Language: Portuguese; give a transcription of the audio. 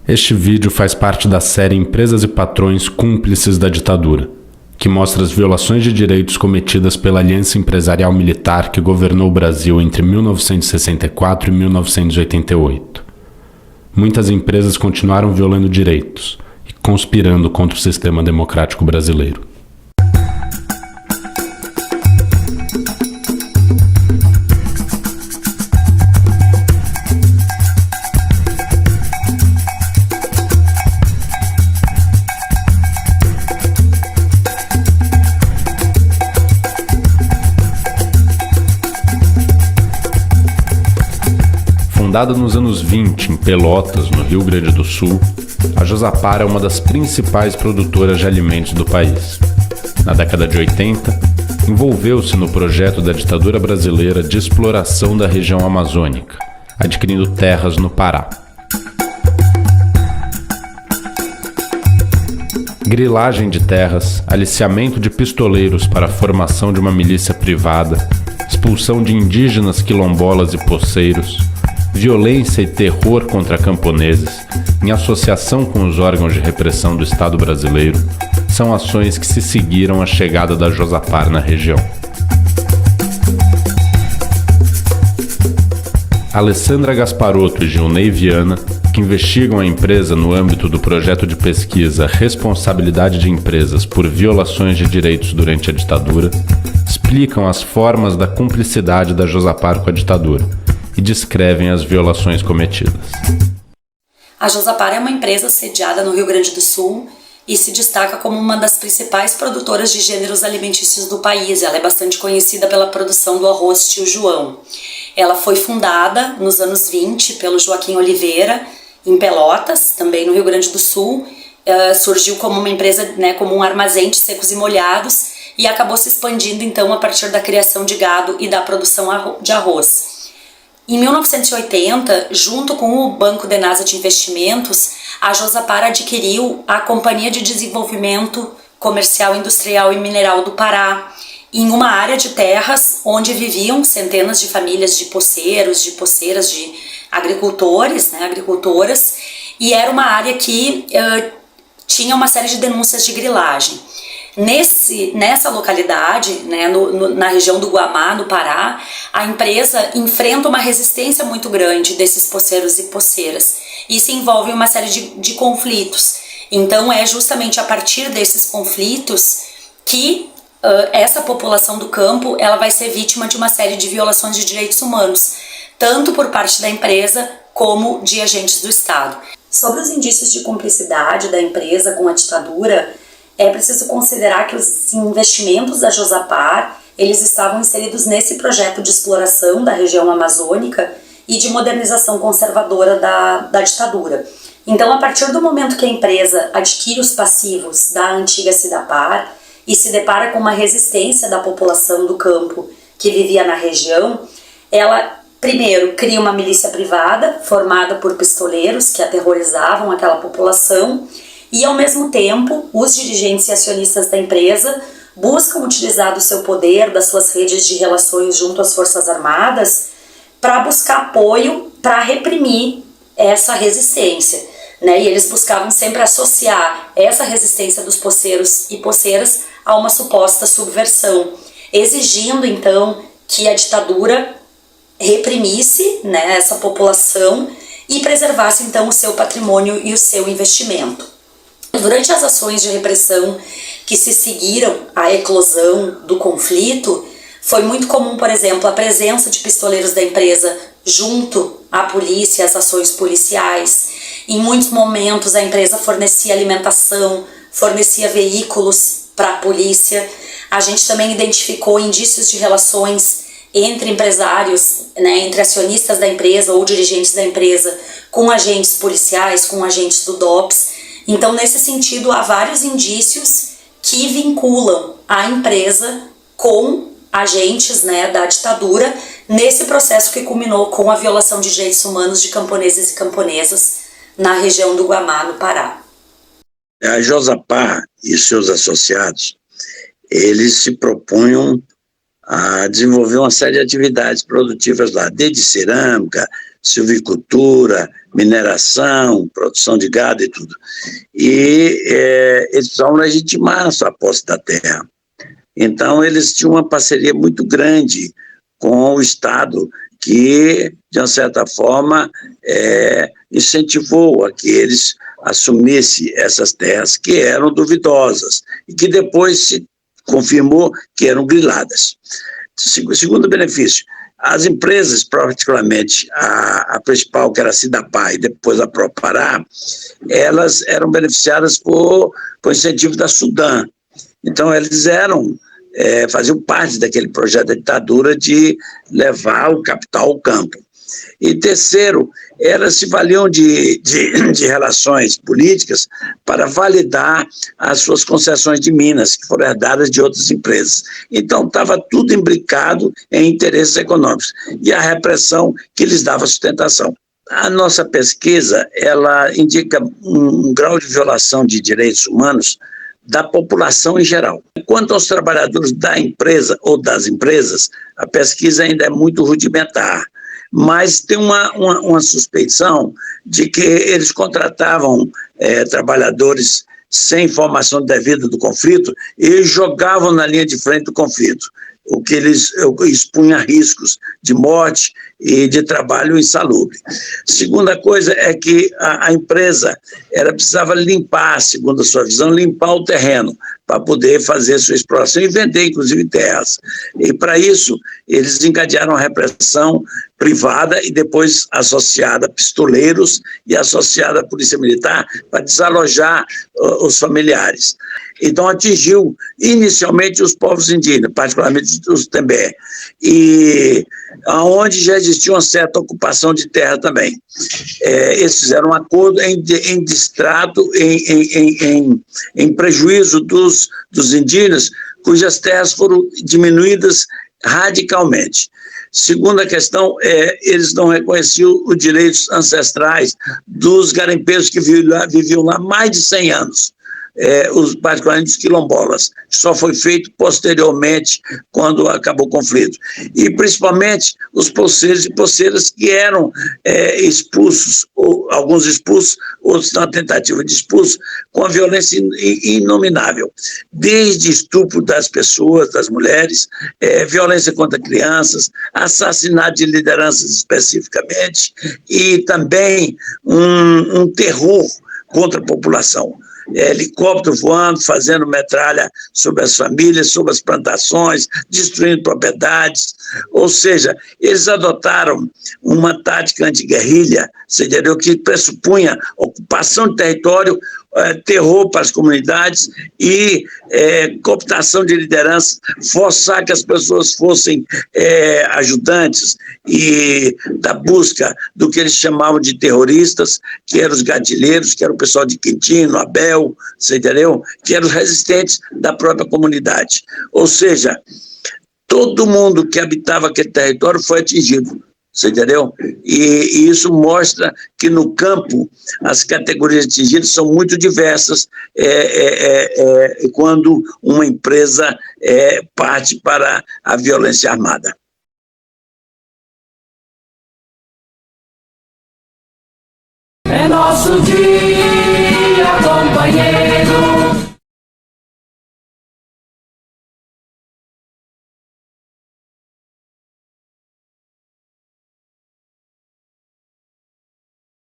Este vídeo faz parte da série Empresas e Patrões Cúmplices da Ditadura, que mostra as violações de direitos cometidas pela Aliança Empresarial Militar que governou o Brasil entre 1964 e 1988. Muitas empresas continuaram violando direitos e conspirando contra o sistema democrático brasileiro. Fundada nos anos 20 em Pelotas, no Rio Grande do Sul, a Josapar é uma das principais produtoras de alimentos do país. Na década de 80, envolveu-se no projeto da ditadura brasileira de exploração da região amazônica, adquirindo terras no Pará. Grilagem de terras, aliciamento de pistoleiros para a formação de uma milícia privada, expulsão de indígenas quilombolas e poceiros, violência e terror contra camponeses, em associação com os órgãos de repressão do Estado brasileiro, são ações que se seguiram à chegada da Josapar na região. Alessandra Gasparotto e Gilney Viana, que investigam a empresa no âmbito do projeto de pesquisa Responsabilidade de Empresas por Violações de Direitos durante a Ditadura, explicam as formas da cumplicidade da Josapar com a ditadura e descrevem as violações cometidas. A Josapar é uma empresa sediada no Rio Grande do Sul e se destaca como uma das principais produtoras de gêneros alimentícios do país. Ela é bastante conhecida pela produção do arroz Tio João. Ela foi fundada nos anos 20 pelo Joaquim Oliveira, em Pelotas, também no Rio Grande do Sul. Surgiu como uma empresa, como um armazém de secos e molhados e acabou se expandindo então a partir da criação de gado e da produção de arroz. Em 1980, junto com o Banco Denasa de Investimentos, a Josapar adquiriu a Companhia de Desenvolvimento Comercial, Industrial e Mineral do Pará, em uma área de terras onde viviam centenas de famílias de poceiros, de poceiras, de agricultores, agricultoras, e era uma área que tinha uma série de denúncias de grilagem. Nessa localidade, na região do Guamá, no Pará, a empresa enfrenta uma resistência muito grande desses poceiros e poceiras e se envolve em uma série de conflitos. Então é justamente a partir desses conflitos que essa população do campo ela vai ser vítima de uma série de violações de direitos humanos, tanto por parte da empresa como de agentes do Estado. Sobre os indícios de cumplicidade da empresa com a ditadura, é preciso considerar que os investimentos da Josapar, eles estavam inseridos nesse projeto de exploração da região amazônica e de modernização conservadora da ditadura. Então, a partir do momento que a empresa adquire os passivos da antiga Sidapar e se depara com uma resistência da população do campo que vivia na região, ela primeiro cria uma milícia privada formada por pistoleiros que aterrorizavam aquela população. E, ao mesmo tempo, os dirigentes e acionistas da empresa buscam utilizar do seu poder, das suas redes de relações junto às Forças Armadas, para buscar apoio para reprimir essa resistência. E eles buscavam sempre associar essa resistência dos poceiros e poceiras a uma suposta subversão, exigindo, então, que a ditadura reprimisse essa população e preservasse, então, o seu patrimônio e o seu investimento. Durante as ações de repressão que se seguiram à eclosão do conflito, foi muito comum, por exemplo, a presença de pistoleiros da empresa junto à polícia, às ações policiais. Em muitos momentos a empresa fornecia alimentação, fornecia veículos para a polícia. A gente também identificou indícios de relações entre empresários, entre acionistas da empresa ou dirigentes da empresa, com agentes policiais, com agentes do DOPS. Então, nesse sentido, há vários indícios que vinculam a empresa com agentes da ditadura nesse processo que culminou com a violação de direitos humanos de camponeses e camponesas na região do Guamá, no Pará. A Josapar e seus associados, eles se propunham a desenvolver uma série de atividades produtivas lá, desde cerâmica, silvicultura, mineração, produção de gado e tudo. E eles precisavam legitimar a sua posse da terra. Então, eles tinham uma parceria muito grande com o Estado, que, de uma certa forma, incentivou a que eles assumissem essas terras que eram duvidosas e que depois se confirmou que eram griladas. Segundo benefício, as empresas, particularmente a principal, que era a Sidapar e depois a Propará, elas eram beneficiadas por incentivo da Sudã. Então, eles faziam parte daquele projeto da ditadura de levar o capital ao campo. E terceiro, elas se valiam de relações políticas para validar as suas concessões de minas, que foram herdadas de outras empresas. Então, estava tudo imbricado em interesses econômicos e a repressão que lhes dava sustentação. A nossa pesquisa, ela indica um grau de violação de direitos humanos da população em geral. Quanto aos trabalhadores da empresa ou das empresas, a pesquisa ainda é muito rudimentar, mas tem uma suspeição de que eles contratavam trabalhadores sem informação devida do conflito e jogavam na linha de frente do conflito, o que eles expunha riscos de morte e de trabalho insalubre. Segunda coisa é que a empresa precisava limpar, segundo a sua visão, limpar o terreno para poder fazer sua exploração e vender, inclusive, terras. E, para isso, eles encadearam a repressão privada e depois associada a pistoleiros e associada à polícia militar para desalojar os familiares. Então, atingiu inicialmente os povos indígenas, particularmente os Tembé, e onde já existia uma certa ocupação de terra também. Eles fizeram um acordo em distrato, em prejuízo dos indígenas, cujas terras foram diminuídas radicalmente. Segunda questão, eles não reconheciam os direitos ancestrais dos garimpeiros que viviam lá há mais de 100 anos. Particularmente os quilombolas, só foi feito posteriormente, quando acabou o conflito. E, principalmente, os poceiros e poceiras que eram expulsos, alguns expulsos, outros na tentativa de expulso, com a violência inominável. Desde estupro das pessoas, das mulheres, violência contra crianças, assassinato de lideranças especificamente, e também um terror contra a população. Helicóptero voando, fazendo metralha sobre as famílias, sobre as plantações, destruindo propriedades. Ou seja, eles adotaram uma tática antiguerrilha, que pressupunha ocupação de território, terror para as comunidades e cooptação de liderança, forçar que as pessoas fossem ajudantes e da busca do que eles chamavam de terroristas, que eram os gatilheiros, que era o pessoal de Quintino, Abel, que eram os resistentes da própria comunidade. Ou seja, todo mundo que habitava aquele território foi atingido. Você entendeu? E isso mostra que no campo as categorias atingidas são muito diversas quando uma empresa parte para a violência armada. É nosso dia, companheiro.